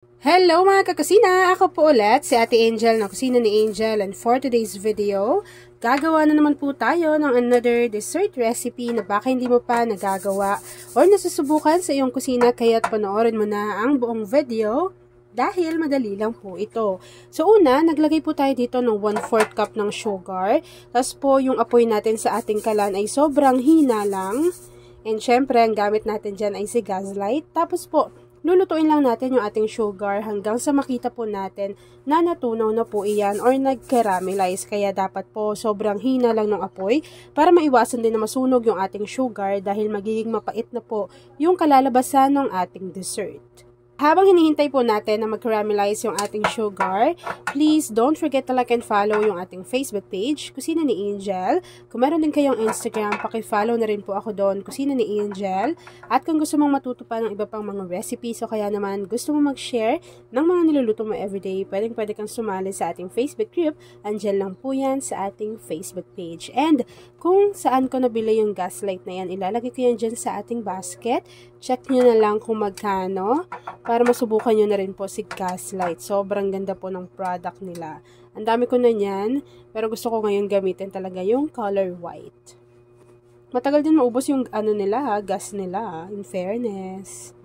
Hello mga kakusina! Ako po ulit si Ate Angel ng Kusina ni Angel, and for today's video, gagawa na naman po tayo ng another dessert recipe na baka hindi mo pa nagagawa or nasusubukan sa iyong kusina, kaya't panoorin mo na ang buong video dahil madali lang po ito. So una, naglagay po tayo dito ng 1/4 cup ng sugar. Tapos po yung apoy natin sa ating kalan ay sobrang hina lang. And syempre, ang gamit natin dyan ay si gas light. Tapos po, lulutuin lang natin yung ating sugar hanggang sa makita po natin na natunaw na po iyan or nag-caramelize. Kaya dapat po sobrang hina lang ng apoy para maiwasan din na masunog yung ating sugar dahil magiging mapait na po yung kalalabasan ng ating dessert. Habang hinihintay po natin na mag-caramelize yung ating sugar, please don't forget to like and follow yung ating Facebook page, Kusina ni Angel. Kung meron din kayong Instagram, paki-follow na rin po ako doon, Kusina ni Angel. At kung gusto mong matuto pa ng iba pang mga recipes o kaya naman gusto mong mag-share ng mga niluluto mo everyday, pwede kang sumali sa ating Facebook group. Andyan lang po yan sa ating Facebook page. And kung saan ko nabili yung gas light na yan, ilalagay ko yan dyan sa ating basket. Check nyo na lang kung magkano para masubukan nyo na rin po si gas light. Sobrang ganda po ng product nila. Ang dami ko na yan, pero gusto ko ngayon gamitin talaga yung color white. Matagal din maubos yung gas nila, in fairness.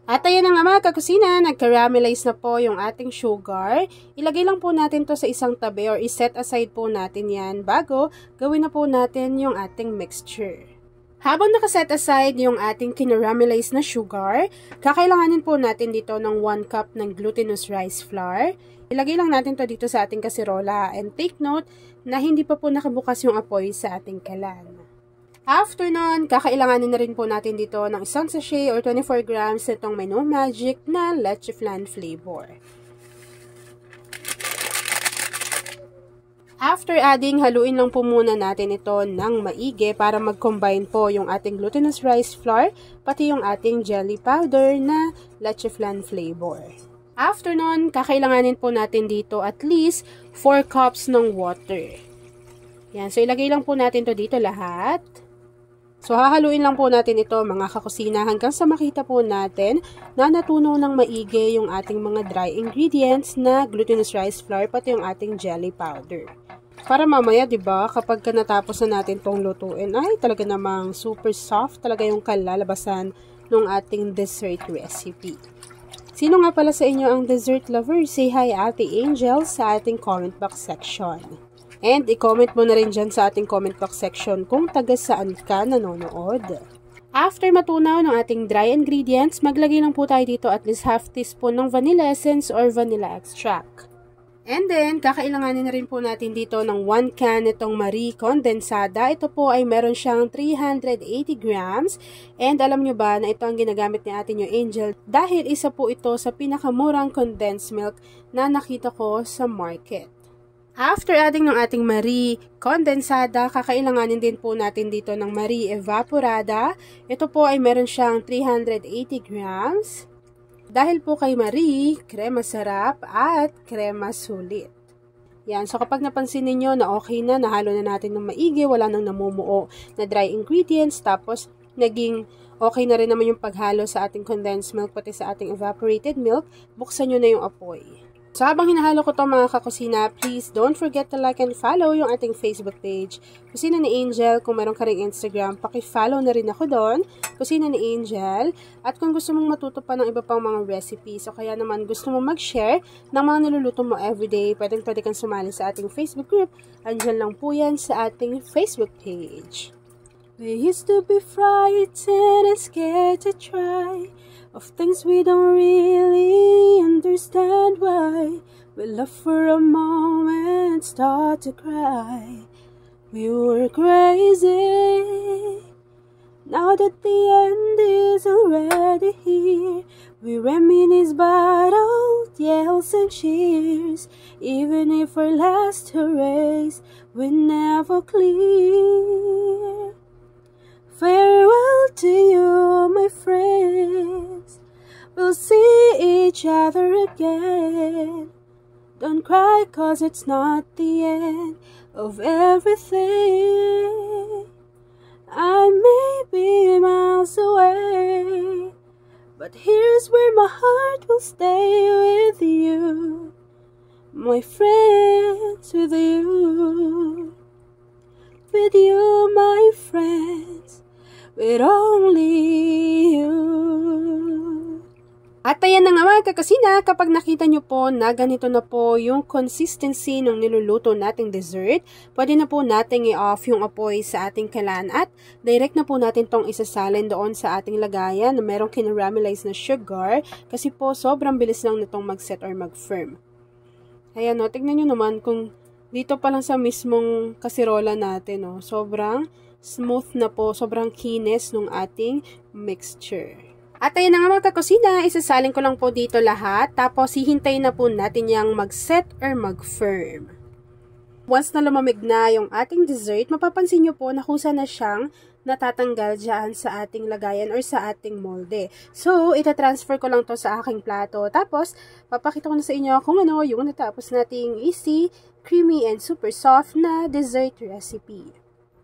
At ayan na nga mga kakusina, nag-caramelize na po yung ating sugar. Ilagay lang po natin to sa isang tabi or iset aside po natin yan bago gawin na po natin yung ating mixture. Habang nakaset aside yung ating kinaramelize na sugar, kakailanganin po natin dito ng 1 cup ng glutinous rice flour. Ilagay lang natin to dito sa ating kasirola, and take note na hindi pa po nakabukas yung apoy sa ating kalan. After nun, kakailanganin na rin po natin dito ng isang sachet or 24 grams itong Mano Magic na leche flan flavor. After adding, haluin lang po muna natin ito ng maigi para mag-combine po yung ating glutinous rice flour pati yung ating jelly powder na leche flan flavor. After nun, kakailanganin po natin dito at least 4 cups ng water. Yan, so ilagay lang po natin to dito lahat. So hahaluin lang po natin ito mga kakusina hanggang sa makita po natin na natunaw ng maigi yung ating mga dry ingredients na glutinous rice flour pati yung ating jelly powder. Para mamaya, 'di ba, kapag natapos na natin tong lutuin, ay talaga namang super soft talaga yung kalalabasan ng ating dessert recipe. Sino nga pala sa inyo ang dessert lover? Say hi Ate Angel sa ating comment box section. And i-comment mo na rin dyan sa ating comment box section kung taga saan ka nanonood. After matunaw ng ating dry ingredients, maglagay lang po tayo dito at least half teaspoon ng vanilla essence or vanilla extract. And then, kakailanganin na rin po natin dito ng 1 can itong Marie Condensada. Ito po ay meron siyang 380 grams. And alam nyo ba na ito ang ginagamit ni Ate New Angel dahil isa po ito sa pinakamurang condensed milk na nakita ko sa market. After adding ng ating Marie Condensada, kakailanganin din po natin dito ng Marie Evaporada. Ito po ay meron siyang 380 grams. Dahil po kay Marie, krema sarap at krema sulit. Yan, so kapag napansin niyo na okay na, nahalo na natin ng maigi, wala nang namumuo na dry ingredients, tapos naging okay na rin naman yung paghalo sa ating condensed milk pati sa ating evaporated milk, buksan nyo na yung apoy. So habang hinahalo ko to mga kakusina, please don't forget to like and follow yung ating Facebook page, Kusina ni Angel. Kung meron ka ring Instagram, paki-follow na rin ako doon, Kusina ni Angel. At kung gusto mong matuto pa ng iba pang mga recipes, o kaya naman gusto mong mag-share ng mga niluluto mo everyday, pwede kang sumali sa ating Facebook group. Andyan lang po yan sa ating Facebook page. We used to be frightened and scared to try of things we don't really understand why. We love for a moment, start to cry. We were crazy. Now that the end is already here, we reminisce about old yells and cheers. Even if our last race will never clear. Farewell to you, my friends. We'll see each other again. Don't cry, 'cause it's not the end of everything. I may be miles away, But here's where my heart will stay with you, my friends, with you, my friends, with only you. At ayan na nga mga kakusina, kapag nakita nyo po na ganito na po yung consistency ng niluluto nating dessert, pwede na po nating i-off yung apoy sa ating kalan at direct na po natin tong isasalin doon sa ating lagayan na merong kinaramelize na sugar kasi po sobrang bilis lang nitong mag-set or mag-firm. Ayan no, tignan nyo naman kung dito pa lang sa mismong kasirola natin, no, sobrang smooth na po, sobrang kinis ng ating mixture. At ayun na nga mga kakusina, isasalin ko lang po dito lahat, tapos hihintayin na po natin yung mag-set or mag-firm. Once na lumamig na yung ating dessert, mapapansin nyo po na kusa na siyang natatanggal dyan sa ating lagayan or sa ating molde. So, itatransfer ko lang to sa aking plato. Tapos, papakita ko na sa inyo kung ano yung natapos nating easy, creamy, and super soft na dessert recipe.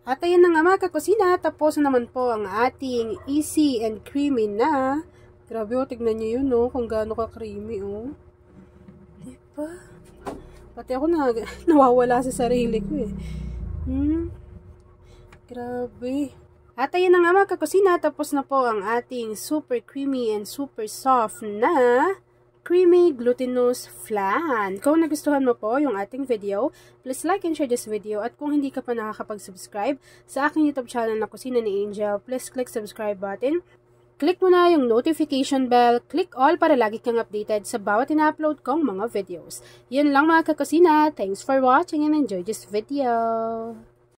At ayan na nga mga kakusina, tapos na naman po ang ating easy and creamy na. Grabe o, tignan nyo yun o, kung gaano ka-creamy o. Diba? Pati ako nawawala sa sarili ko eh. Grabe. At ayan na nga mga kakusina, tapos na po ang ating super creamy and super soft na creamy glutinous flan. Kung nagustuhan mo po yung ating video, please like and share this video. At kung hindi ka pa nakakapag-subscribe sa aking YouTube channel na Kusina ni Angel, please click subscribe button. Click mo na yung notification bell, click all para lagi kang updated sa bawat ina-upload kong mga videos. Yun lang mga kakusina. Thanks for watching and enjoy this video.